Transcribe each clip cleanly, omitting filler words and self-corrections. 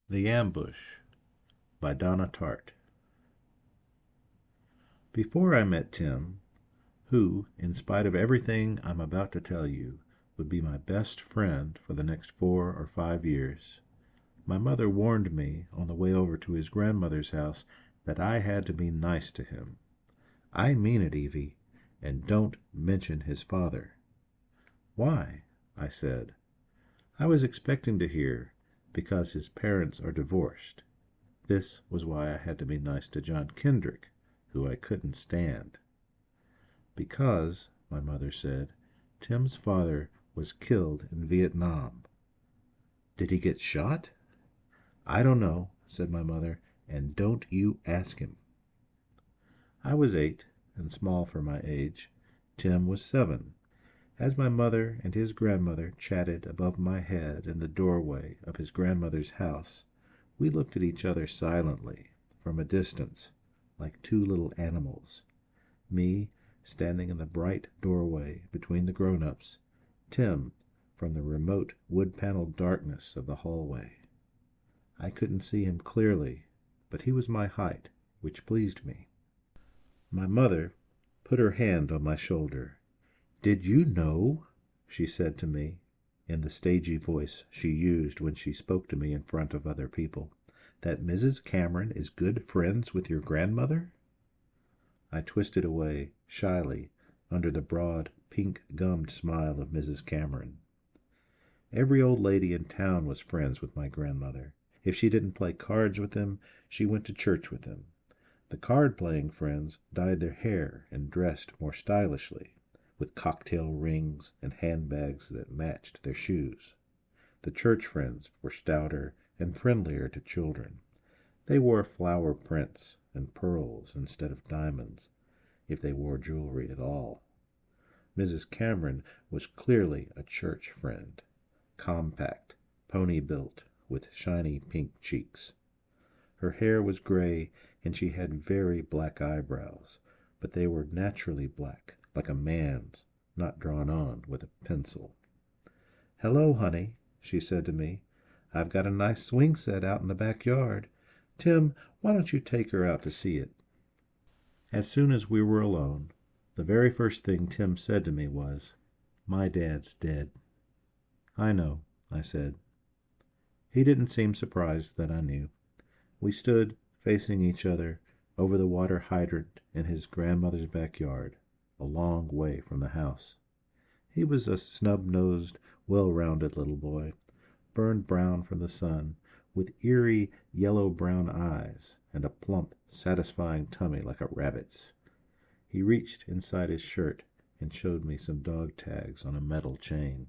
The Ambush by Donna Tartt. Before I met Tim, who, in spite of everything I'm about to tell you, would be my best friend for the next 4 or 5 years, my mother warned me on the way over to his grandmother's house that I had to be nice to him. I mean it, Evie, and don't mention his father. Why? I said. I was expecting to hear, because his parents are divorced. This was why I had to be nice to John Kendrick, who I couldn't stand. Because, my mother said, Tim's father was killed in Vietnam. Did he get shot? I don't know, said my mother, and don't you ask him. I was 8, and small for my age. Tim was 7. As my mother and his grandmother chatted above my head in the doorway of his grandmother's house, we looked at each other silently, from a distance, like two little animals. Me, standing in the bright doorway between the grown-ups, Tim, from the remote wood-paneled darkness of the hallway. I couldn't see him clearly, but he was my height, which pleased me. My mother put her hand on my shoulder. "Did you know," she said to me, in the stagey voice she used when she spoke to me in front of other people, "that Mrs. Cameron is good friends with your grandmother?" I twisted away, shyly, under the broad, pink-gummed smile of Mrs. Cameron. Every old lady in town was friends with my grandmother. If she didn't play cards with them, she went to church with them. The card-playing friends dyed their hair and dressed more stylishly, with cocktail rings and handbags that matched their shoes. The church friends were stouter and friendlier to children. They wore flower prints and pearls instead of diamonds, if they wore jewelry at all. Mrs. Cameron was clearly a church friend, compact, pony-built, with shiny pink cheeks. Her hair was gray, and she had very black eyebrows, but they were naturally black, like a man's, not drawn on with a pencil. "Hello, honey," she said to me. "I've got a nice swing set out in the backyard. Tim, why don't you take her out to see it?" As soon as we were alone, the very first thing Tim said to me was, "My dad's dead." "I know," I said. He didn't seem surprised that I knew. We stood facing each other over the water hydrant in his grandmother's backyard, a long way from the house. He was a snub-nosed, well-rounded little boy, burned brown from the sun, with eerie yellow-brown eyes and a plump, satisfying tummy like a rabbit's. He reached inside his shirt and showed me some dog tags on a metal chain.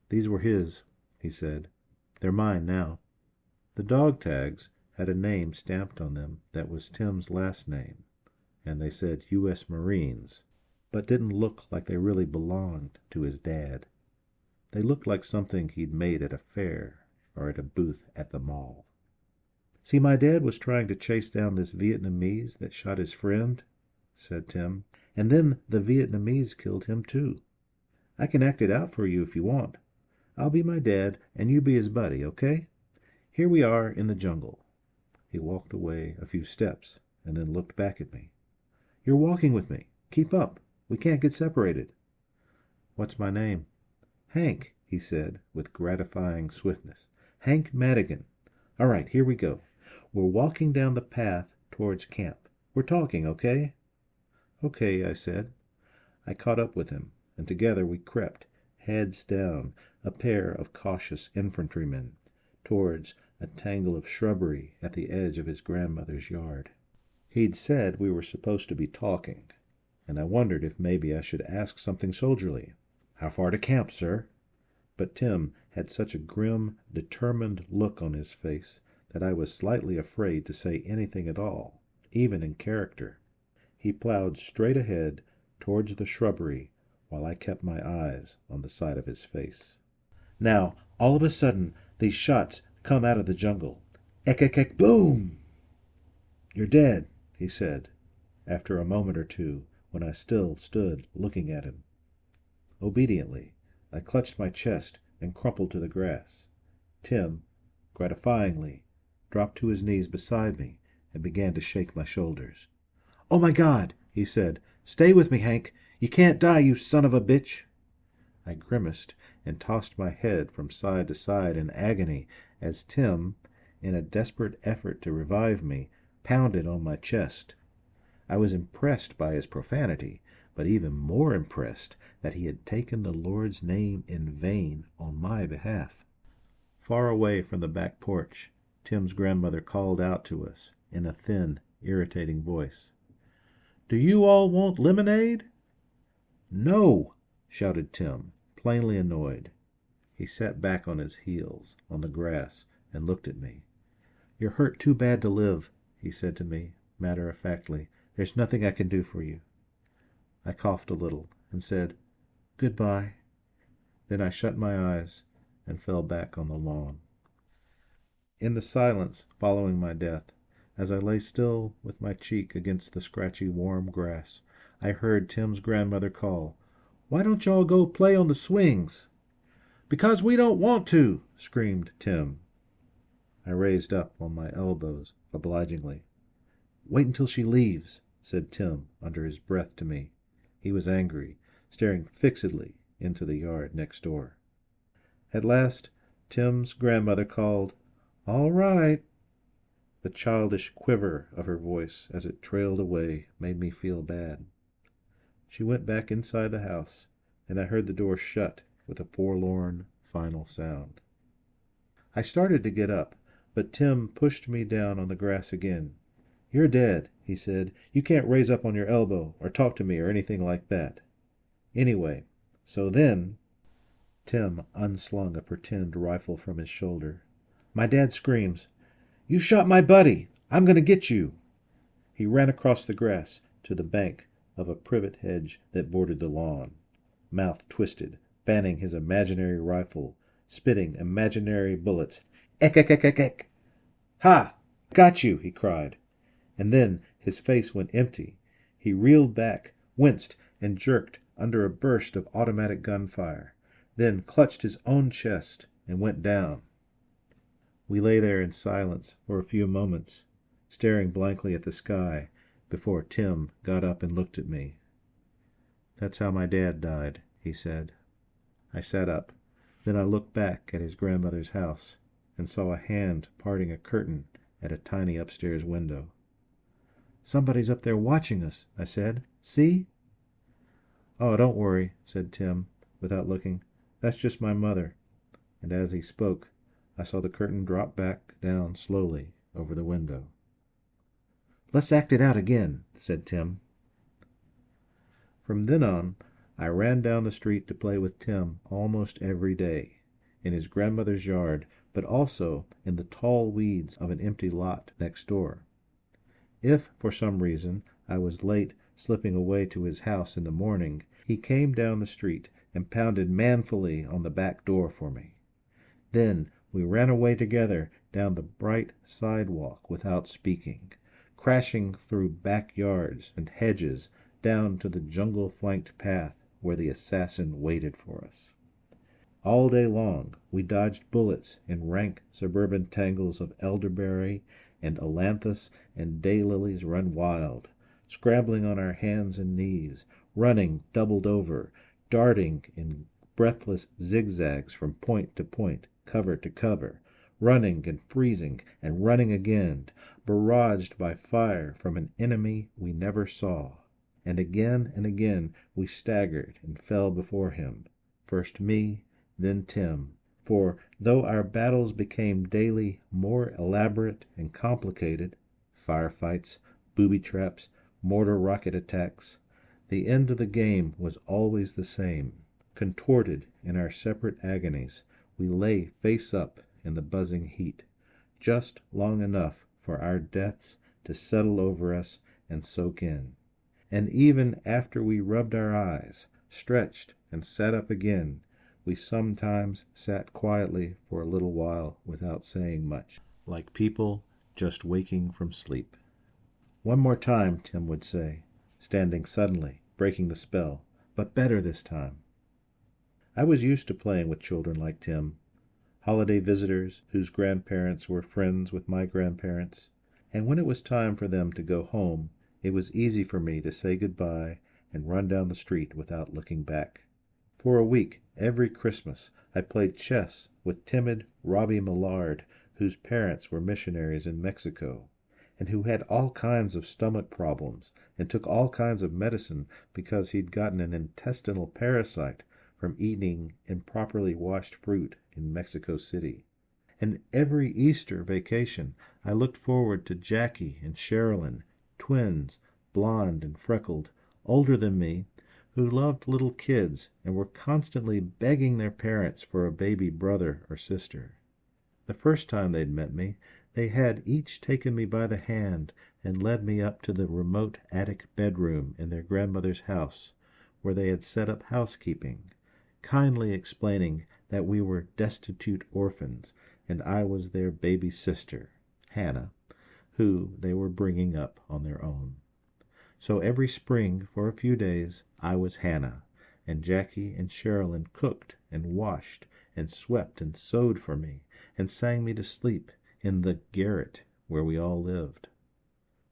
"These were his," he said. "They're mine now." The dog tags had a name stamped on them that was Tim's last name, and they said U.S. Marines, but didn't look like they really belonged to his dad. They looked like something he'd made at a fair or at a booth at the mall. "See, my dad was trying to chase down this Vietnamese that shot his friend," said Tim, "and then the Vietnamese killed him too. I can act it out for you if you want. I'll be my dad and you be his buddy, okay? Here we are in the jungle." He walked away a few steps and then looked back at me. "You're walking with me. Keep up. We can't get separated." "What's my name?" "Hank," he said with gratifying swiftness. "Hank Madigan. All right, here we go. We're walking down the path towards camp. We're talking, okay?" "Okay," I said. I caught up with him, and together we crept, heads down, a pair of cautious infantrymen, towards a tangle of shrubbery at the edge of his grandmother's yard. He'd said we were supposed to be talking, and I wondered if maybe I should ask something soldierly. "How far to camp, sir?" But Tim had such a grim, determined look on his face that I was slightly afraid to say anything at all, even in character. He plowed straight ahead towards the shrubbery while I kept my eyes on the side of his face. "Now, all of a sudden, these shots come out of the jungle. Ek, boom!" "You're dead," he said, after a moment or two, when I still stood looking at him. Obediently, I clutched my chest and crumpled to the grass. Tim, gratifyingly, dropped to his knees beside me, and began to shake my shoulders. "Oh, my God!" he said. "Stay with me, Hank. You can't die, you son of a bitch!" I grimaced and tossed my head from side to side in agony as Tim, in a desperate effort to revive me, pounded on my chest. I was impressed by his profanity, but even more impressed that he had taken the Lord's name in vain on my behalf. Far away from the back porch, Tim's grandmother called out to us in a thin, irritating voice, "Do you all want lemonade?" "No!" shouted Tim, plainly annoyed. He sat back on his heels on the grass and looked at me. "You're hurt too bad to live," he said to me, matter-of-factly. "There's nothing I can do for you." I coughed a little and said, "Goodbye." Then I shut my eyes and fell back on the lawn. In the silence following my death, as I lay still with my cheek against the scratchy warm grass, I heard Tim's grandmother call, "Why don't y'all go play on the swings?" "Because we don't want to," screamed Tim. I raised up on my elbows obligingly. "Wait until she leaves," said Tim under his breath to me. He was angry, staring fixedly into the yard next door. At last Tim's grandmother called, "All right." The childish quiver of her voice as it trailed away made me feel bad. She went back inside the house, and I heard the door shut with a forlorn, final sound. I started to get up, but Tim pushed me down on the grass again. "You're dead," he said. "You can't raise up on your elbow or talk to me or anything like that. Anyway, so then—" Tim unslung a pretend rifle from his shoulder. "My dad screams, 'You shot my buddy! I'm going to get you!'" He ran across the grass to the bank of a privet hedge that bordered the lawn, mouth twisted, fanning his imaginary rifle, spitting imaginary bullets. "Ek, ek, ek, ek, ek! Ha! Got you!" he cried. And then his face went empty. He reeled back, winced, and jerked under a burst of automatic gunfire, then clutched his own chest and went down. We lay there in silence for a few moments, staring blankly at the sky, before Tim got up and looked at me. "That's how my dad died," he said. I sat up. Then I looked back at his grandmother's house and saw a hand parting a curtain at a tiny upstairs window. "Somebody's up there watching us," I said. "See?" "Oh, don't worry," said Tim, without looking. "That's just my mother." And as he spoke, I saw the curtain drop back down slowly over the window. "Let's act it out again," said Tim. From then on, I ran down the street to play with Tim almost every day, in his grandmother's yard, but also in the tall weeds of an empty lot next door. If, for some reason, I was late slipping away to his house in the morning, he came down the street and pounded manfully on the back door for me. Then we ran away together down the bright sidewalk without speaking, crashing through backyards and hedges down to the jungle-flanked path where the assassin waited for us. All day long we dodged bullets in rank suburban tangles of elderberry and ailanthus and daylilies run wild, scrambling on our hands and knees, running doubled over, darting in breathless zigzags from point to point, cover to cover, running and freezing and running again, barraged by fire from an enemy we never saw. And again we staggered and fell before him, first me, then Tim. For though our battles became daily more elaborate and complicated, firefights, booby traps, mortar rocket attacks, the end of the game was always the same. Contorted in our separate agonies, we lay face up in the buzzing heat, just long enough for our deaths to settle over us and soak in. And even after we rubbed our eyes, stretched, and sat up again, we sometimes sat quietly for a little while without saying much, like people just waking from sleep. "One more time," Tim would say, standing suddenly, breaking the spell, "but better this time." I was used to playing with children like Tim. holiday visitors whose grandparents were friends with my grandparents, and when it was time for them to go home, it was easy for me to say goodbye and run down the street without looking back. For a week, every Christmas, I played chess with timid Robbie Millard, whose parents were missionaries in Mexico, and who had all kinds of stomach problems and took all kinds of medicine because he'd gotten an intestinal parasite from eating improperly washed fruit in Mexico City. And every Easter vacation I looked forward to Jackie and Sherilyn, twins, blonde and freckled, older than me, who loved little kids and were constantly begging their parents for a baby brother or sister. The first time they'd met me, they had each taken me by the hand and led me up to the remote attic bedroom in their grandmother's house, where they had set up housekeeping, kindly explaining that we were destitute orphans and I was their baby sister, Hannah, who they were bringing up on their own. So every spring, for a few days, I was Hannah, and Jackie and Sherilyn cooked and washed and swept and sewed for me and sang me to sleep in the garret where we all lived.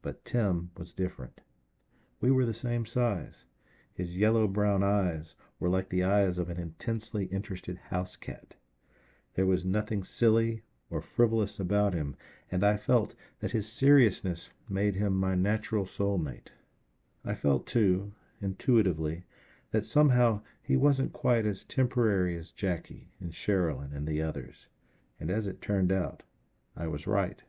But Tim was different. We were the same size. His yellow-brown eyes were like the eyes of an intensely interested house cat. There was nothing silly or frivolous about him, and I felt that his seriousness made him my natural soulmate. I felt, too, intuitively, that somehow he wasn't quite as temporary as Jackie and Sherilyn and the others, and as it turned out, I was right.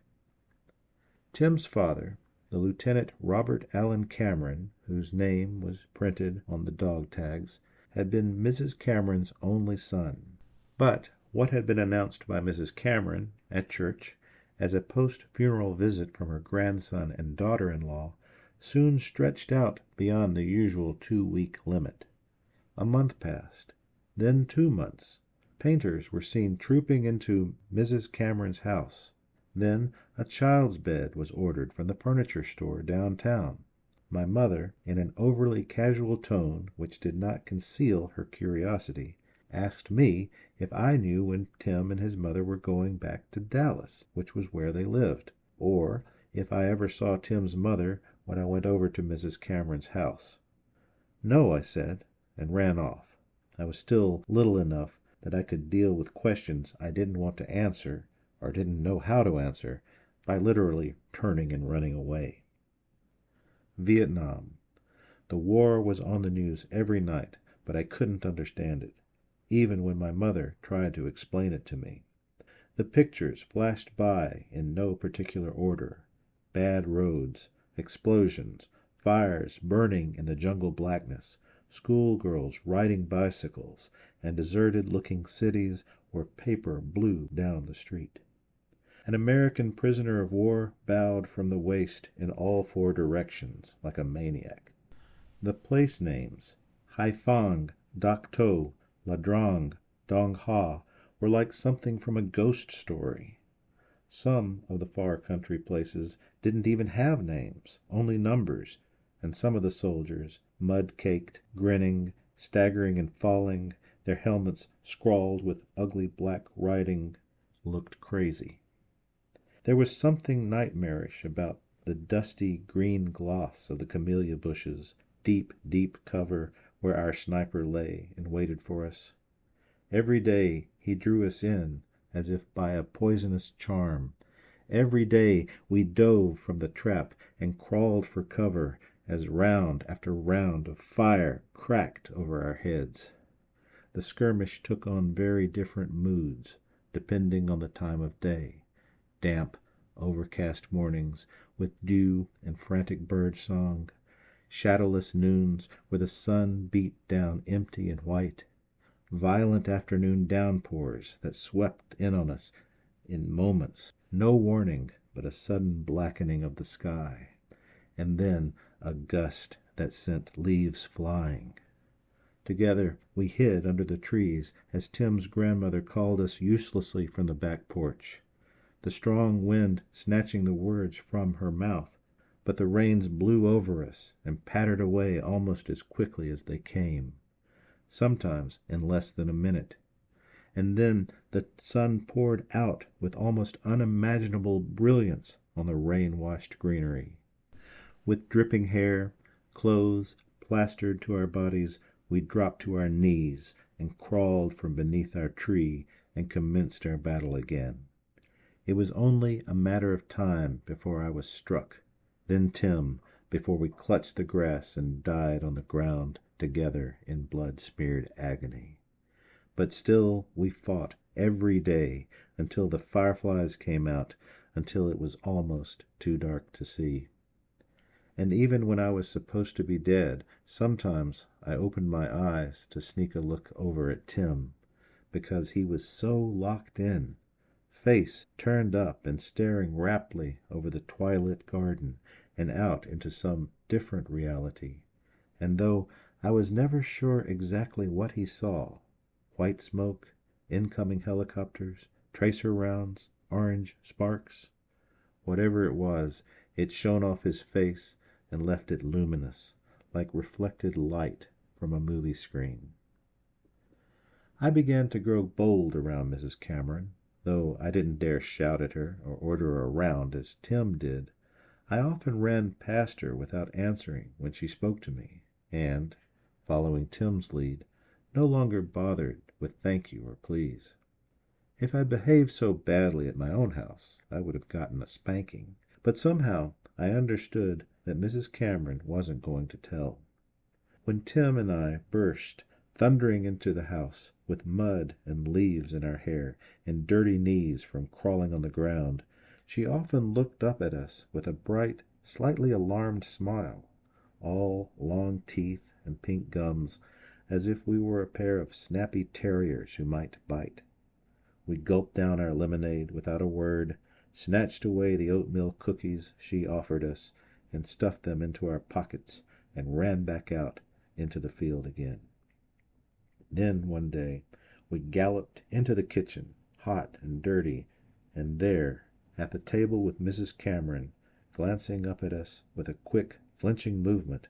Tim's father, the Lieutenant Robert Allen Cameron, whose name was printed on the dog tags, had been Mrs. Cameron's only son. But what had been announced by Mrs. Cameron at church as a post-funeral visit from her grandson and daughter-in-law soon stretched out beyond the usual 2-week limit. A month passed, then 2 months. Painters were seen trooping into Mrs. Cameron's house. Then a child's bed was ordered from the furniture store downtown. My mother, in an overly casual tone which did not conceal her curiosity, asked me if I knew when Tim and his mother were going back to Dallas, which was where they lived, or if I ever saw Tim's mother when I went over to Mrs. Cameron's house. No, I said, and ran off. I was still little enough that I could deal with questions I didn't want to answer or didn't know how to answer by literally turning and running away. Vietnam. The war was on the news every night, but I couldn't understand it, even when my mother tried to explain it to me. The pictures flashed by in no particular order. Bad roads, explosions, fires burning in the jungle blackness, schoolgirls riding bicycles, and deserted-looking cities where paper blew down the street. An American prisoner of war bowed from the waist in all 4 directions like a maniac. The place names, Haiphong, Dak To, La Drang, Dong Ha, were like something from a ghost story. Some of the far country places didn't even have names, only numbers, and some of the soldiers, mud-caked, grinning, staggering and falling, their helmets scrawled with ugly black writing, looked crazy. There was something nightmarish about the dusty green gloss of the camellia bushes, deep, deep cover where our sniper lay and waited for us. Every day he drew us in as if by a poisonous charm. Every day we dove from the trap and crawled for cover as round after round of fire cracked over our heads. The skirmish took on very different moods, depending on the time of day. Damp, overcast mornings with dew and frantic bird song, shadowless noons where the sun beat down empty and white, violent afternoon downpours that swept in on us in moments, no warning but a sudden blackening of the sky, and then a gust that sent leaves flying. Together we hid under the trees as Tim's grandmother called us uselessly from the back porch, the strong wind snatching the words from her mouth, but the rains blew over us and pattered away almost as quickly as they came, sometimes in less than a minute. and then the sun poured out with almost unimaginable brilliance on the rain-washed greenery. With dripping hair, clothes plastered to our bodies, we dropped to our knees and crawled from beneath our tree and commenced our battle again. It was only a matter of time before I was struck, then Tim, before we clutched the grass and died on the ground together in blood-smeared agony. But still we fought every day until the fireflies came out, until it was almost too dark to see. And even when I was supposed to be dead, sometimes I opened my eyes to sneak a look over at Tim, because he was so locked in, face turned up and staring raptly over the twilit garden and out into some different reality. And though I was never sure exactly what he saw, white smoke, incoming helicopters, tracer rounds, orange sparks, whatever it was, it shone off his face and left it luminous, like reflected light from a movie screen. I began to grow bold around Mrs. Cameron, though I didn't dare shout at her or order her around as Tim did. I often ran past her without answering when she spoke to me, and, following Tim's lead, no longer bothered with thank you or please. If I'd behaved so badly at my own house, I would have gotten a spanking, but somehow I understood that Mrs. Cameron wasn't going to tell. When Tim and I burst thundering into the house, with mud and leaves in our hair and dirty knees from crawling on the ground, she often looked up at us with a bright, slightly alarmed smile, all long teeth and pink gums, as if we were a pair of snappy terriers who might bite. We gulped down our lemonade without a word, snatched away the oatmeal cookies she offered us, and stuffed them into our pockets, and ran back out into the field again. Then, one day, we galloped into the kitchen, hot and dirty, and there, at the table with Mrs. Cameron, glancing up at us with a quick, flinching movement,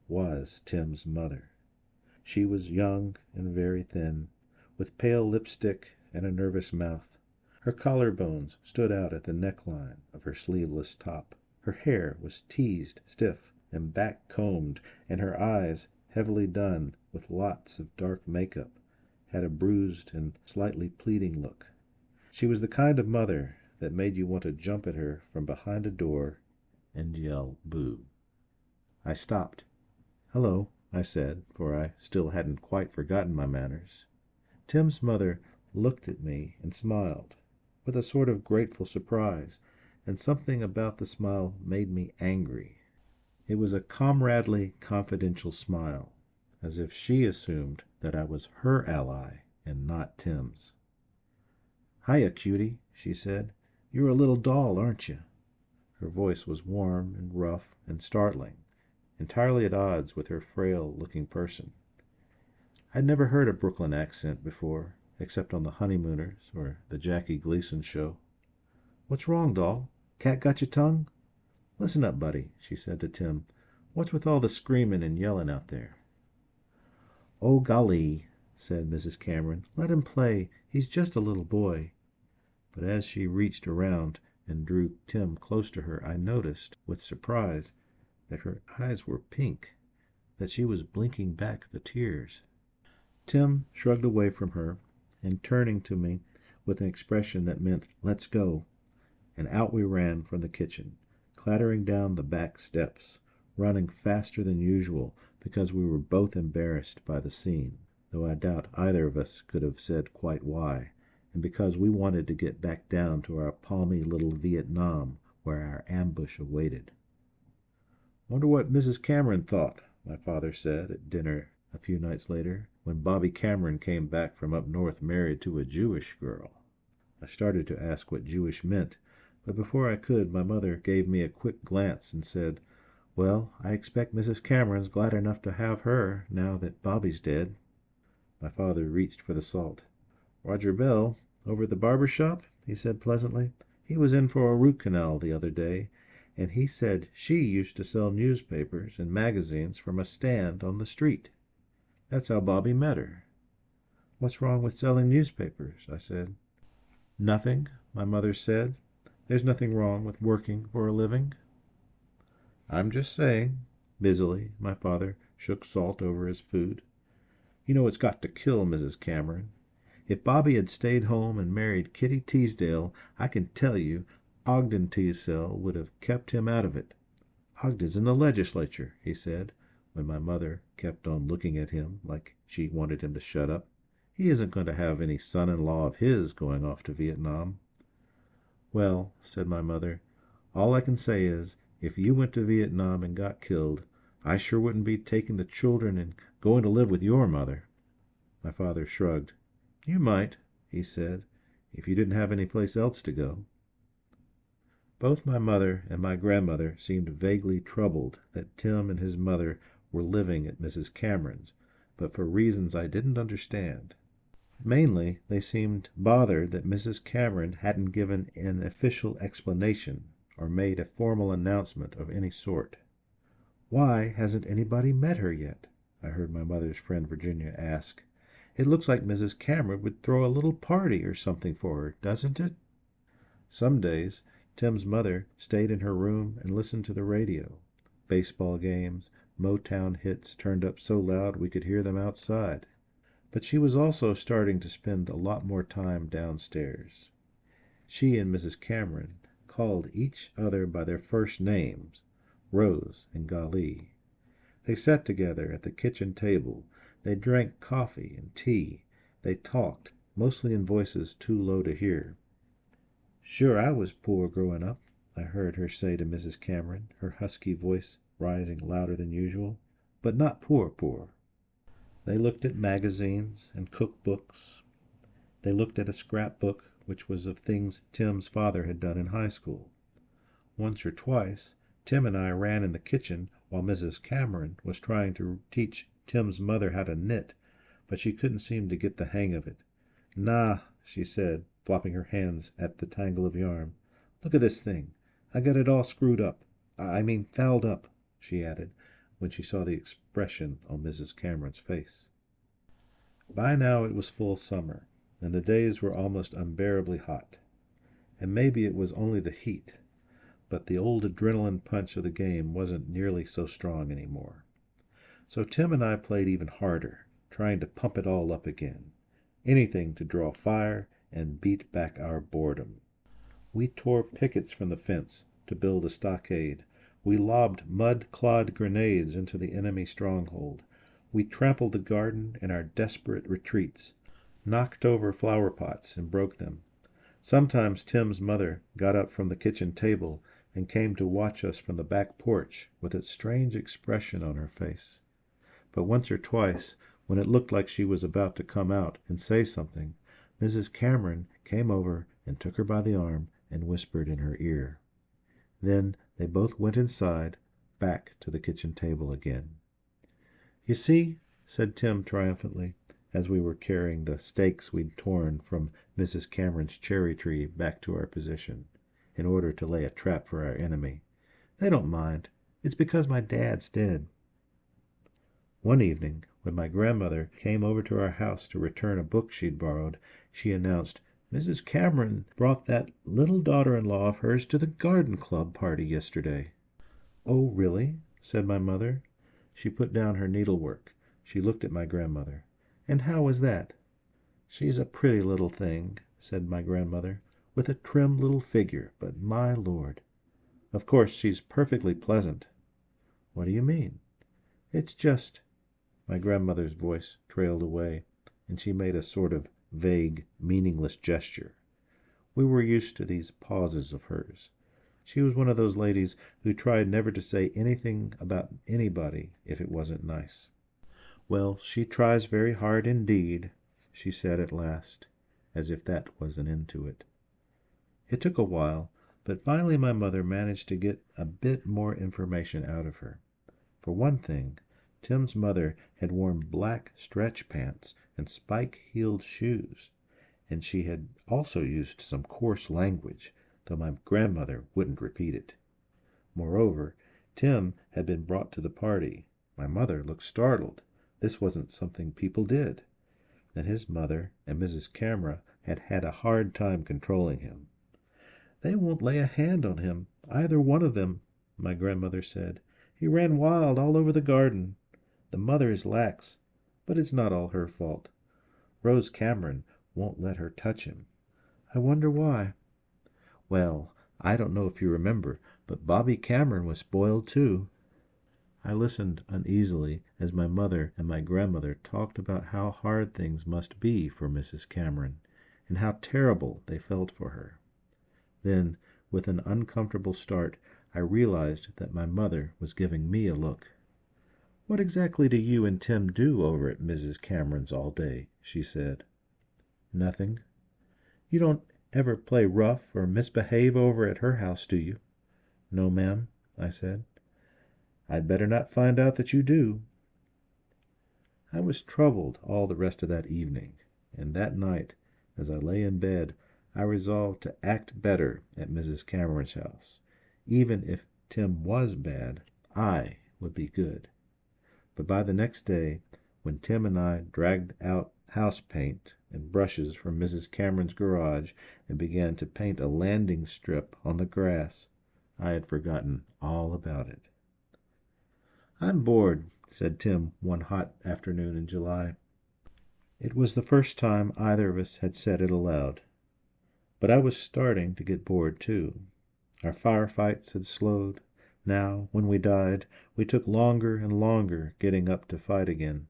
was Tim's mother. She was young and very thin, with pale lipstick and a nervous mouth. Her collarbones stood out at the neckline of her sleeveless top. Her hair was teased stiff and back-combed, and her eyes, heavily done with lots of dark makeup, had a bruised and slightly pleading look. She was the kind of mother that made you want to jump at her from behind a door and yell boo. I stopped. "Hello," I said, for I still hadn't quite forgotten my manners. Tim's mother looked at me and smiled, with a sort of grateful surprise, and something about the smile made me angry. It was a comradely, confidential smile, as if she assumed that I was her ally and not Tim's. "Hiya, cutie," she said. "You're a little doll, aren't you?" Her voice was warm and rough and startling, entirely at odds with her frail-looking person. I'd never heard a Brooklyn accent before, except on The Honeymooners or the Jackie Gleason show. "What's wrong, doll? Cat got your tongue? Listen up, buddy," she said to Tim. "What's with all the screaming and yelling out there?" "Oh, golly," said Mrs. Cameron. "Let him play. He's just a little boy." But as she reached around and drew Tim close to her, I noticed, with surprise, that her eyes were pink, that she was blinking back the tears. Tim shrugged away from her, and turning to me with an expression that meant, "Let's go," and out we ran from the kitchen, clattering down the back steps, running faster than usual because we were both embarrassed by the scene, though I doubt either of us could have said quite why, and because we wanted to get back down to our palmy little Vietnam where our ambush awaited. "Wonder what Mrs. Cameron thought," my father said at dinner a few nights later, when Bobby Cameron came back from up north married to a Jewish girl. I started to ask what Jewish meant, but before I could, my mother gave me a quick glance and said, "Well, I expect Mrs. Cameron's glad enough to have her, now that Bobby's dead." My father reached for the salt. "Roger Bell, over at the barber shop?" he said pleasantly. "He was in for a root canal the other day, and he said she used to sell newspapers and magazines from a stand on the street. That's how Bobby met her." "What's wrong with selling newspapers?" I said. "Nothing," my mother said. "There's nothing wrong with working for a living." "I'm just saying." Busily, my father shook salt over his food. "You know it's got to kill Mrs. Cameron. If Bobby had stayed home and married Kitty Teasdale, I can tell you Ogden Teasdale would have kept him out of it. Ogden's in the legislature," he said, when my mother kept on looking at him like she wanted him to shut up. "He isn't going to have any son-in-law of his going off to Vietnam." "Well," said my mother, "all I can say is, if you went to Vietnam and got killed, I sure wouldn't be taking the children and going to live with your mother." My father shrugged. "You might," he said, "if you didn't have any place else to go." Both my mother and my grandmother seemed vaguely troubled that Tim and his mother were living at Mrs. Cameron's, but for reasons I didn't understand. Mainly, they seemed bothered that Mrs. Cameron hadn't given an official explanation or made a formal announcement of any sort. "Why hasn't anybody met her yet?" I heard my mother's friend Virginia ask. "It looks like Mrs. Cameron would throw a little party or something for her, doesn't it?" Some days Tim's mother stayed in her room and listened to the radio. Baseball games, Motown hits turned up so loud we could hear them outside. But she was also starting to spend a lot more time downstairs. She and Mrs. Cameron called each other by their first names, Rose and Golly. They sat together at the kitchen table. They drank coffee and tea. They talked, mostly in voices too low to hear. "Sure, I was poor growing up," I heard her say to Mrs. Cameron, her husky voice rising louder than usual, "but not poor poor." They looked at magazines and cookbooks. They looked at a scrapbook which was of things Tim's father had done in high school. Once or twice Tim and I ran in the kitchen while Mrs. Cameron was trying to teach Tim's mother how to knit, but she couldn't seem to get the hang of it. "Nah," she said, flopping her hands at the tangle of yarn. "Look at this thing. I got it all screwed up. I mean fouled up," she added, when she saw the expression on Mrs. Cameron's face. By now it was full summer, and the days were almost unbearably hot. And maybe it was only the heat, but the old adrenaline punch of the game wasn't nearly so strong anymore. So Tim and I played even harder, trying to pump it all up again. Anything to draw fire and beat back our boredom. We tore pickets from the fence to build a stockade. We lobbed mud-clawed grenades into the enemy stronghold. We trampled the garden in our desperate retreats, knocked over flower pots and broke them. Sometimes Tim's mother got up from the kitchen table and came to watch us from the back porch with a strange expression on her face. But once or twice, when it looked like she was about to come out and say something, Mrs. Cameron came over and took her by the arm and whispered in her ear. Then they both went inside, back to the kitchen table again. "You see," said Tim triumphantly, as we were carrying the stakes we'd torn from Mrs. Cameron's cherry tree back to our position, in order to lay a trap for our enemy. "They don't mind. It's because my dad's dead." One evening, when my grandmother came over to our house to return a book she'd borrowed, she announced, "Mrs. Cameron brought that little daughter-in-law of hers to the garden club party yesterday." "Oh, really?" said my mother. She put down her needlework. She looked at my grandmother. "And how was that?" "She's a pretty little thing," said my grandmother, "with a trim little figure, but my Lord! Of course she's perfectly pleasant." "What do you mean?" "It's just—" My grandmother's voice trailed away, and she made a sort of vague, meaningless gesture. We were used to these pauses of hers. She was one of those ladies who tried never to say anything about anybody if it wasn't nice. "Well, she tries very hard indeed," she said at last, as if that was an end to it. It took a while, but finally my mother managed to get a bit more information out of her. For one thing, Tim's mother had worn black stretch pants and spike-heeled shoes, and she had also used some coarse language, though my grandmother wouldn't repeat it. Moreover, Tim had been brought to the party. My mother looked startled. This wasn't something people did. that his mother and Mrs. Camera had had a hard time controlling him. "They won't lay a hand on him, either one of them," my grandmother said. "He ran wild all over the garden. The mother is lax, but it's not all her fault. Rose Cameron won't let her touch him." "I wonder why." "Well, I don't know if you remember, but Bobby Cameron was spoiled too." I listened uneasily as my mother and my grandmother talked about how hard things must be for Mrs. Cameron, and how terrible they felt for her. Then, with an uncomfortable start, I realized that my mother was giving me a look. "What exactly do you and Tim do over at Mrs. Cameron's all day?" she said. "Nothing." "You don't ever play rough or misbehave over at her house, do you?" "No, ma'am," I said. "I'd better not find out that you do." I was troubled all the rest of that evening, and that night, as I lay in bed, I resolved to act better at Mrs. Cameron's house. Even if Tim was bad, I would be good. But by the next day, when Tim and I dragged out house paint and brushes from Mrs. Cameron's garage and began to paint a landing strip on the grass, I had forgotten all about it. "I'm bored," said Tim one hot afternoon in July. It was the first time either of us had said it aloud. But I was starting to get bored too. Our firefights had slowed. Now, when we died, we took longer and longer getting up to fight again.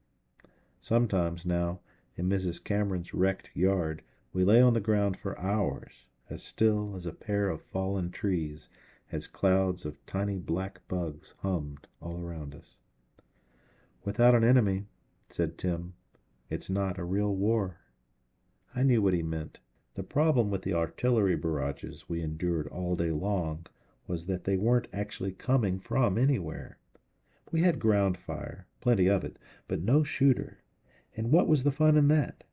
Sometimes now, in Mrs. Cameron's wrecked yard, we lay on the ground for hours, as still as a pair of fallen trees, as clouds of tiny black bugs hummed all around us. "Without an enemy," said Tim, "it's not a real war." I knew what he meant. The problem with the artillery barrages we endured all day long was that they weren't actually coming from anywhere. We had ground fire, plenty of it, but no shooter. And what was the fun in that?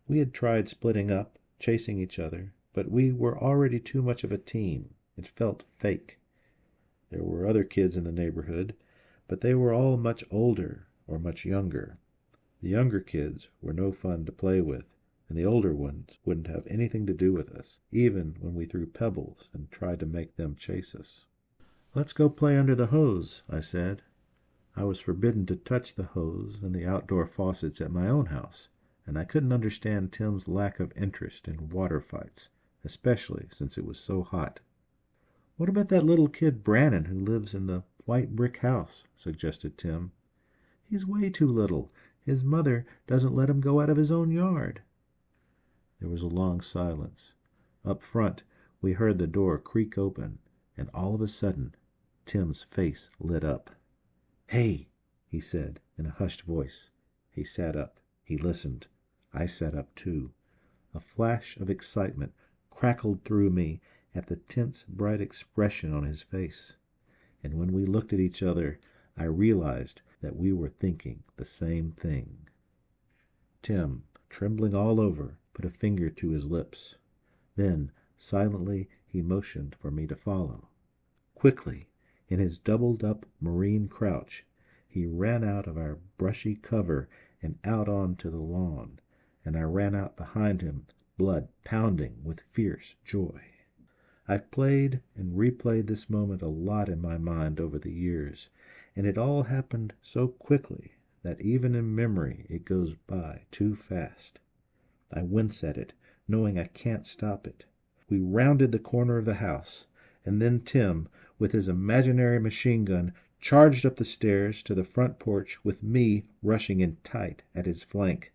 We had tried splitting up, chasing each other, but we were already too much of a team. It felt fake. There were other kids in the neighborhood, but they were all much older or much younger. The younger kids were no fun to play with, and the older ones wouldn't have anything to do with us, even when we threw pebbles and tried to make them chase us. "Let's go play under the hose," I said. I was forbidden to touch the hose and the outdoor faucets at my own house, and I couldn't understand Tim's lack of interest in water fights, especially since it was so hot. "What about that little kid Brannon who lives in the white brick house?" suggested Tim. "He's way too little. His mother doesn't let him go out of his own yard." There was a long silence. Up front, we heard the door creak open, and all of a sudden, Tim's face lit up. "Hey!" he said in a hushed voice. He sat up. He listened. I sat up too. A flash of excitement crackled through me at the tense, bright expression on his face. And when we looked at each other, I realized that we were thinking the same thing. Tim, trembling all over, put a finger to his lips. Then, silently, he motioned for me to follow. Quickly, in his doubled-up marine crouch, he ran out of our brushy cover and out onto the lawn, and I ran out behind him, blood pounding with fierce joy. I've played and replayed this moment a lot in my mind over the years, and it all happened so quickly that even in memory it goes by too fast. I wince at it, knowing I can't stop it. We rounded the corner of the house, and then Tim, with his imaginary machine gun, charged up the stairs to the front porch with me rushing in tight at his flank.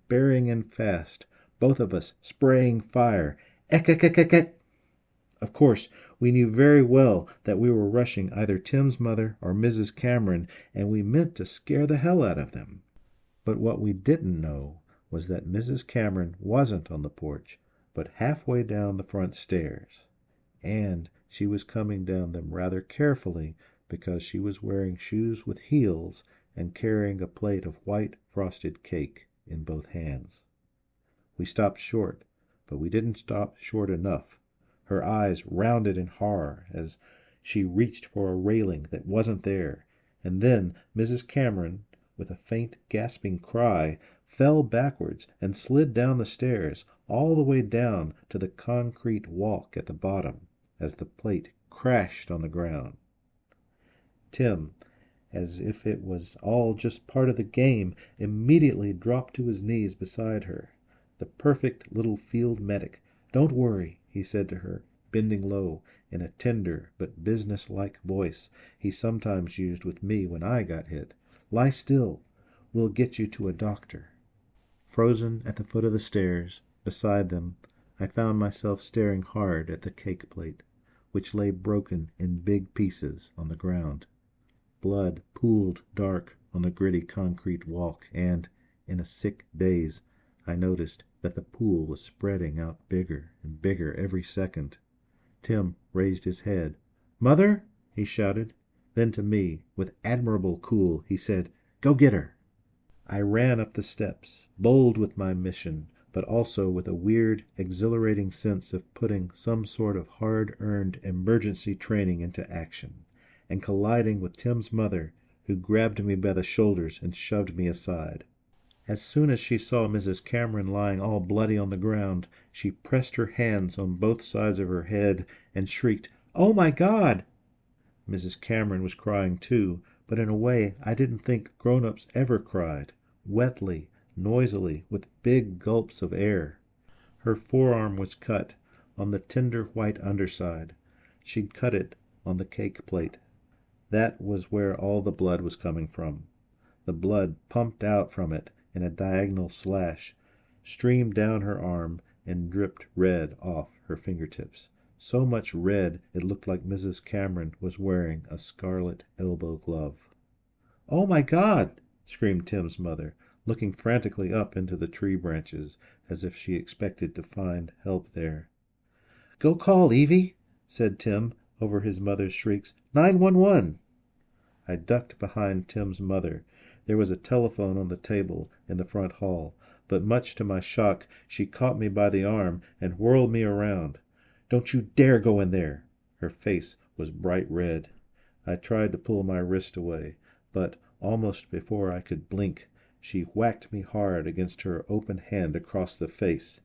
Bearing in fast, both of us spraying fire. Ek, ek, ek, ek, ek. Of course, we knew very well that we were rushing either Tim's mother or Mrs. Cameron, and we meant to scare the hell out of them. But what we didn't know was that Mrs. Cameron wasn't on the porch, but halfway down the front stairs. And she was coming down them rather carefully because she was wearing shoes with heels and carrying a plate of white frosted cake in both hands. We stopped short, but we didn't stop short enough. Her eyes rounded in horror as she reached for a railing that wasn't there, and then Mrs. Cameron, with a faint gasping cry, fell backwards, and slid down the stairs, all the way down to the concrete walk at the bottom, as the plate crashed on the ground. Tim, as if it was all just part of the game, immediately dropped to his knees beside her. The perfect little field medic. "Don't worry," he said to her, bending low, in a tender but business-like voice he sometimes used with me when I got hit. "Lie still. We'll get you to a doctor." Frozen at the foot of the stairs, beside them, I found myself staring hard at the cake plate, which lay broken in big pieces on the ground. Blood pooled dark on the gritty concrete walk, and, in a sick daze, I noticed that the pool was spreading out bigger and bigger every second. Tim raised his head. "Mother!" he shouted. Then to me, with admirable cool, he said, "Go get her." I ran up the steps, bold with my mission, but also with a weird, exhilarating sense of putting some sort of hard-earned emergency training into action, and colliding with Tim's mother, who grabbed me by the shoulders and shoved me aside. As soon as she saw Mrs. Cameron lying all bloody on the ground, she pressed her hands on both sides of her head and shrieked, "Oh, my God!" Mrs. Cameron was crying too, but in a way I didn't think grown-ups ever cried, wetly, noisily, with big gulps of air. Her forearm was cut, on the tender white underside. She'd cut it on the cake plate. That was where all the blood was coming from. The blood pumped out from it in a diagonal slash, streamed down her arm, and dripped red off her fingertips. So much red it looked like Mrs. Cameron was wearing a scarlet elbow glove. "Oh, my God!" screamed Tim's mother, looking frantically up into the tree branches, as if she expected to find help there. "Go call, Evie," said Tim, over his mother's shrieks. "911." I ducked behind Tim's mother. There was a telephone on the table in the front hall, but much to my shock she caught me by the arm and whirled me around. "Don't you dare go in there!" Her face was bright red. I tried to pull my wrist away, but almost before I could blink, she whacked me hard against her open hand across the face.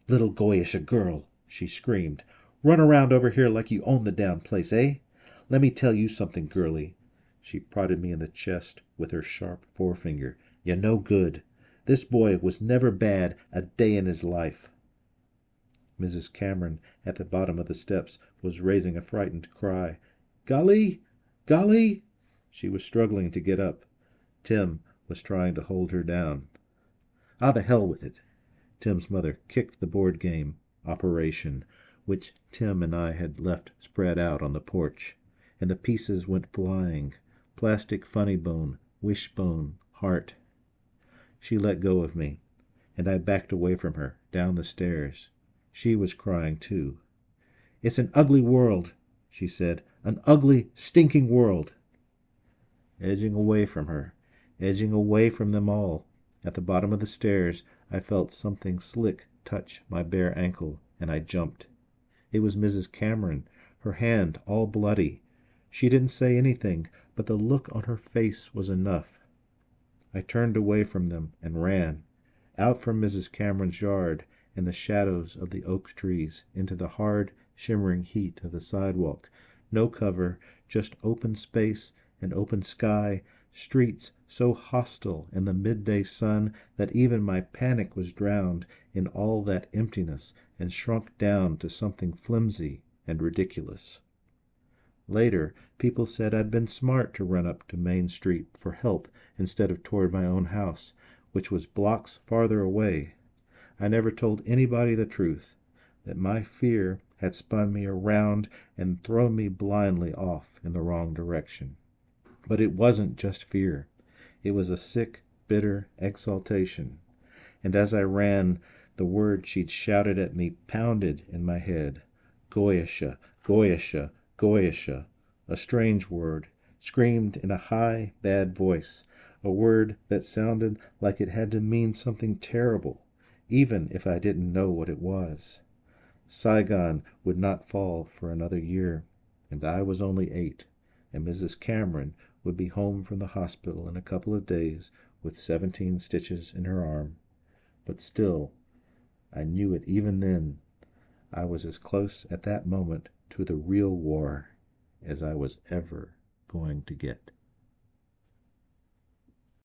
"Little goyish girl," she screamed. "Run around over here like you own the damn place, eh? Let me tell you something, girlie." She prodded me in the chest with her sharp forefinger. "You're no good. This boy was never bad a day in his life." Mrs. Cameron, at the bottom of the steps, was raising a frightened cry. "Golly! Golly!" She was struggling to get up. Tim was trying to hold her down. "Ah, the hell with it." Tim's mother kicked the board game, Operation, which Tim and I had left spread out on the porch, and the pieces went flying. Plastic funny bone, wishbone, heart. She let go of me, and I backed away from her, down the stairs. She was crying too. "It's an ugly world," she said. "An ugly, stinking world." Edging away from her, edging away from them all, at the bottom of the stairs, I felt something slick touch my bare ankle, and I jumped. It was Mrs. Cameron, her hand all bloody. She didn't say anything, but the look on her face was enough. I turned away from them and ran, out from Mrs. Cameron's yard and the shadows of the oak trees, into the hard, shimmering heat of the sidewalk. No cover, just open space and open sky, streets so hostile in the midday sun that even my panic was drowned in all that emptiness and shrunk down to something flimsy and ridiculous. Later, people said I'd been smart to run up to Main Street for help instead of toward my own house, which was blocks farther away. I never told anybody the truth, that my fear had spun me around and thrown me blindly off in the wrong direction. But it wasn't just fear. It was a sick, bitter exaltation. And as I ran, the word she'd shouted at me pounded in my head. Goyisha, Goyisha, Goyisha. A strange word, screamed in a high, bad voice. A word that sounded like it had to mean something terrible, even if I didn't know what it was. Saigon would not fall for another year, and I was only 8, and Mrs. Cameron would be home from the hospital in a couple of days with 17 stitches in her arm, but still, I knew it even then, I was as close at that moment to the real war as I was ever going to get.